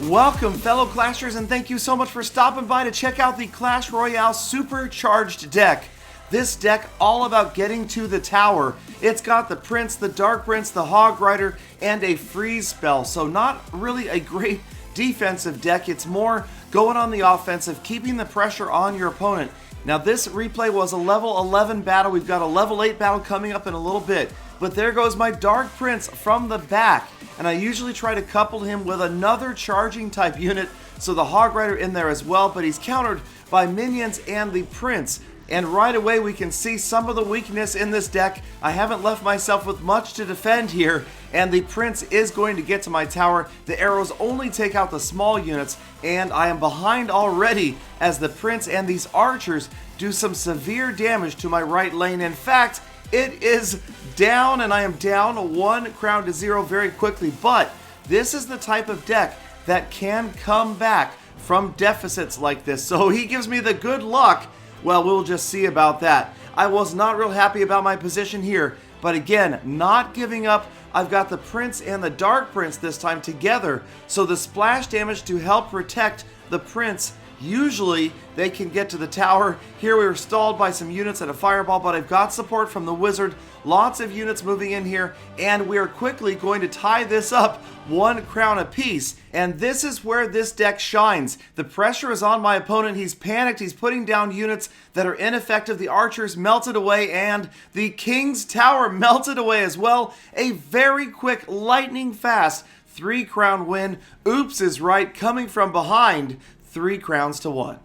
Welcome, fellow Clashers, and thank you so much for stopping by to check out the Clash Royale SuperCHARGED deck. This deck all about getting to the tower. It's got the Prince, the Dark Prince, the Hog Rider, and a freeze spell. So not really a great defensive deck. It's more going on the offensive, keeping the pressure on your opponent. Now this replay was a level 11 battle. We've got a level 8 battle coming up in a little bit. But there goes my Dark Prince from the back. And I usually try to couple him with another charging type unit, so the Hog Rider in there as well, but he's countered by Minions and the Prince. And right away we can see some of the weakness in this deck. I haven't left myself with much to defend here, and the Prince is going to get to my tower. The arrows only take out the small units, and I am behind already as the Prince and these archers do some severe damage to my right lane. In fact, it is down, and I am down 1 crown to 0 very quickly, but this is the type of deck that can come back from deficits like this. So he gives me the good luck. Well, we'll just see about that. I was not real happy about my position here, but again, not giving up. I've got the Prince and the Dark Prince this time together, so the splash damage to help protect the Prince. Usually they can get to the tower. Here we were stalled by some units and a fireball, but I've got support from the wizard. Lots of units moving in here, and we are quickly going to tie this up 1 crown apiece. And this is where this deck shines. The pressure is on my opponent. He's panicked. He's putting down units that are ineffective. The archers melted away, and the King's Tower melted away as well. A very quick, lightning fast 3 crown win. Oops is right, coming from behind. 3 crowns to 1.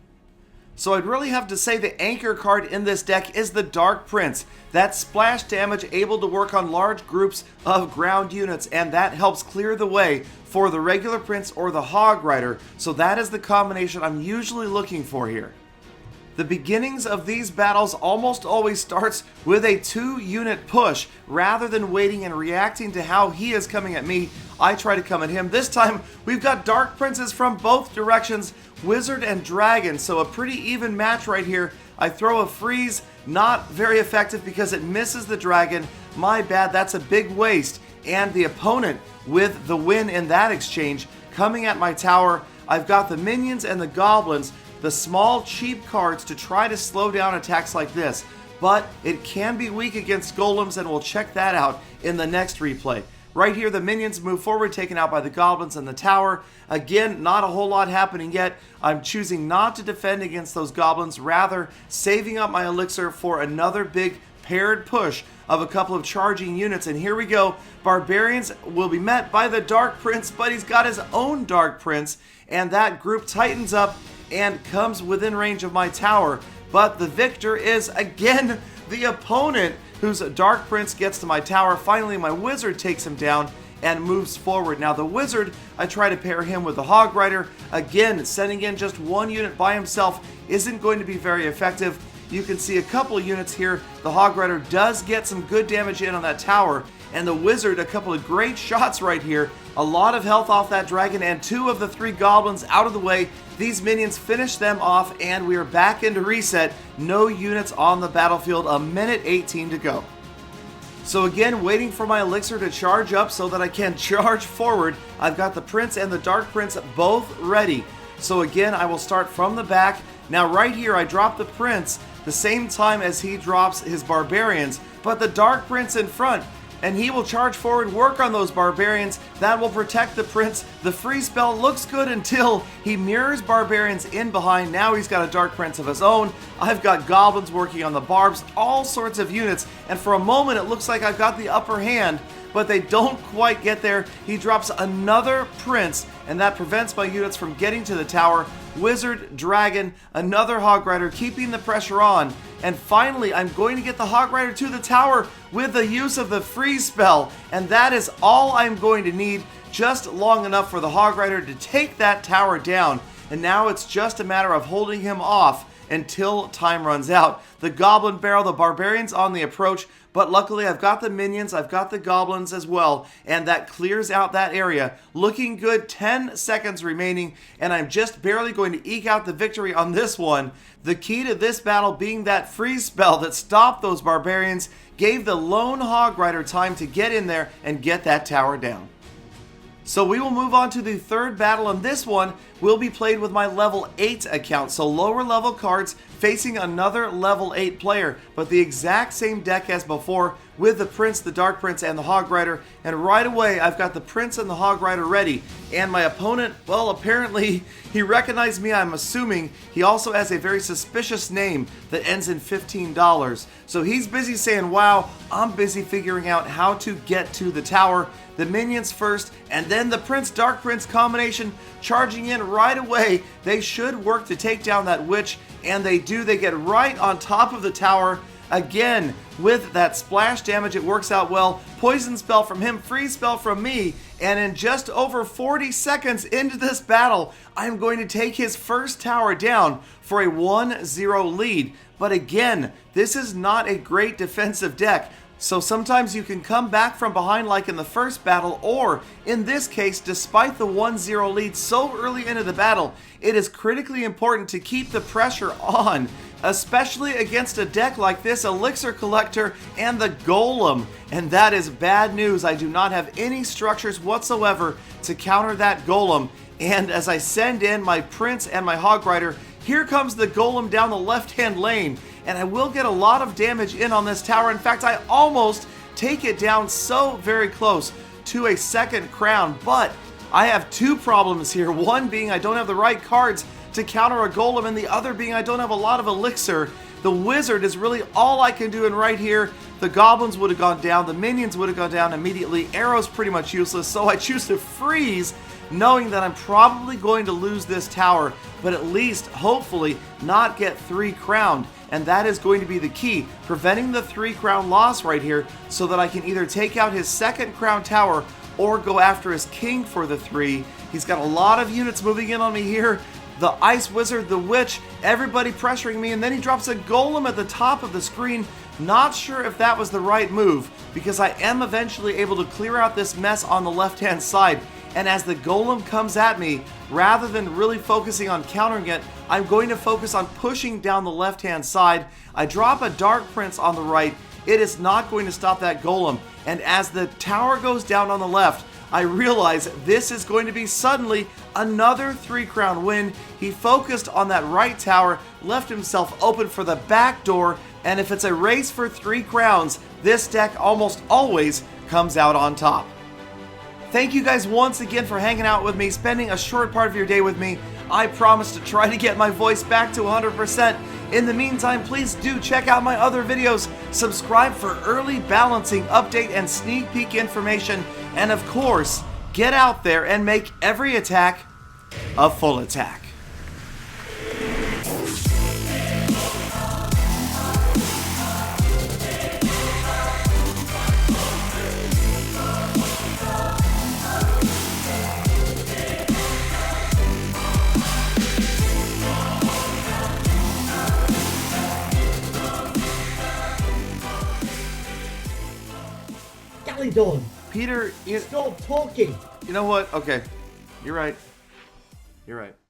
So I'd really have to say the anchor card in this deck is the Dark Prince. That splash damage able to work on large groups of ground units, and that helps clear the way for the regular Prince or the Hog Rider. So that is the combination I'm usually looking for here. The beginnings of these battles almost always starts with a 2-unit push. Rather than waiting and reacting to how he is coming at me, I try to come at him. This time, we've got Dark Princes from both directions, Wizard and Dragon, so a pretty even match right here. I throw a freeze, not very effective because it misses the Dragon. My bad, that's a big waste. And the opponent with the win in that exchange coming at my tower. I've got the Minions and the Goblins, the small cheap cards to try to slow down attacks like this, but it can be weak against Golems, and we'll check that out in the next replay. Right here, the Minions move forward, taken out by the Goblins and the tower. Again, not a whole lot happening yet. I'm choosing not to defend against those Goblins, rather saving up my elixir for another big paired push of a couple of charging units. And here we go. Barbarians will be met by the Dark Prince, but he's got his own Dark Prince, and that group tightens up and comes within range of my tower. But the victor is again the opponent, whose Dark Prince gets to my tower. Finally, my wizard takes him down and moves forward. Now the wizard, I try to pair him with the Hog Rider. Again, sending in just 1 unit by himself isn't going to be very effective. You can see a couple of units here. The Hog Rider does get some good damage in on that tower, and the wizard, a couple of great shots right here. A lot of health off that dragon, and 2 of the 3 goblins out of the way. These minions finish them off, and we are back into reset. No units on the battlefield, 1:18 to go. So again, waiting for my elixir to charge up so that I can charge forward. I've got the Prince and the Dark Prince both ready. So again, I will start from the back. Now right here, I drop the Prince the same time as he drops his Barbarians, but the Dark Prince in front, and he will charge forward, work on those Barbarians. That will protect the Prince. The free spell looks good until he mirrors Barbarians in behind. Now he's got a Dark Prince of his own. I've got Goblins working on the Barbs, all sorts of units, and for a moment it looks like I've got the upper hand, but they don't quite get there. He drops another Prince, and that prevents my units from getting to the tower. Wizard, Dragon, another Hog Rider, keeping the pressure on. And finally, I'm going to get the Hog Rider to the tower with the use of the freeze spell. And that is all I'm going to need, just long enough for the Hog Rider to take that tower down. And now it's just a matter of holding him off until time runs out. The Goblin Barrel, the Barbarians on the approach, but luckily I've got the Minions, I've got the Goblins as well, and that clears out that area. Looking good, 10 seconds remaining, and I'm just barely going to eke out the victory on this one. The key to this battle being that freeze spell that stopped those Barbarians, gave the lone Hog Rider time to get in there and get that tower down. So we will move on to the third battle, and this one will be played with my level 8 account. So lower level cards facing another level 8 player, but the exact same deck as before with the Prince, the Dark Prince, and the Hog Rider. And right away, I've got the Prince and the Hog Rider ready. And my opponent, well, apparently he recognized me, I'm assuming. He also has a very suspicious name that ends in $15. So he's busy saying, wow, I'm busy figuring out how to get to the tower. The minions first, and then the Prince Dark Prince combination charging in right away. They should work to take down that witch, and they do. They get right on top of the tower. Again, with that splash damage, it works out well. Poison spell from him, freeze spell from me, and in just over 40 seconds into this battle, I'm going to take his first tower down for a 1-0 lead. But again, this is not a great defensive deck. So sometimes you can come back from behind like in the first battle, or in this case, despite the 1-0 lead so early into the battle, it is critically important to keep the pressure on, especially against a deck like this, Elixir Collector and the Golem. And that is bad news. I do not have any structures whatsoever to counter that Golem. And as I send in my Prince and my Hog Rider, here comes the Golem down the left-hand lane, and I will get a lot of damage in on this tower. In fact, I almost take it down so very close to a second crown, but I have two problems here. One being I don't have the right cards to counter a Golem, and the other being I don't have a lot of elixir. The wizard is really all I can do, and right here, the goblins would have gone down, the minions would have gone down immediately, arrows pretty much useless, so I choose to freeze, knowing that I'm probably going to lose this tower, but at least, hopefully, not get 3 crowned. And that is going to be the key, preventing the 3 crown loss right here, so that I can either take out his second crown tower or go after his king for the 3. He's got a lot of units moving in on me here. The Ice Wizard, the Witch, everybody pressuring me, and then he drops a Golem at the top of the screen. Not sure if that was the right move, because I am eventually able to clear out this mess on the left-hand side. And as the Golem comes at me, rather than really focusing on countering it, I'm going to focus on pushing down the left-hand side. I drop a Dark Prince on the right. It is not going to stop that Golem. And as the tower goes down on the left, I realize this is going to be suddenly another 3 crown win. He focused on that right tower, left himself open for the back door, and if it's a race for 3 crowns, this deck almost always comes out on top. Thank you guys once again for hanging out with me, spending a short part of your day with me. I promise to try to get my voice back to 100%. In the meantime, please do check out my other videos, subscribe for early balancing, update, and sneak peek information, and of course, get out there and make every attack a full attack. Galadon, Peter, stop talking. you know what? Okay, you're right. You're right.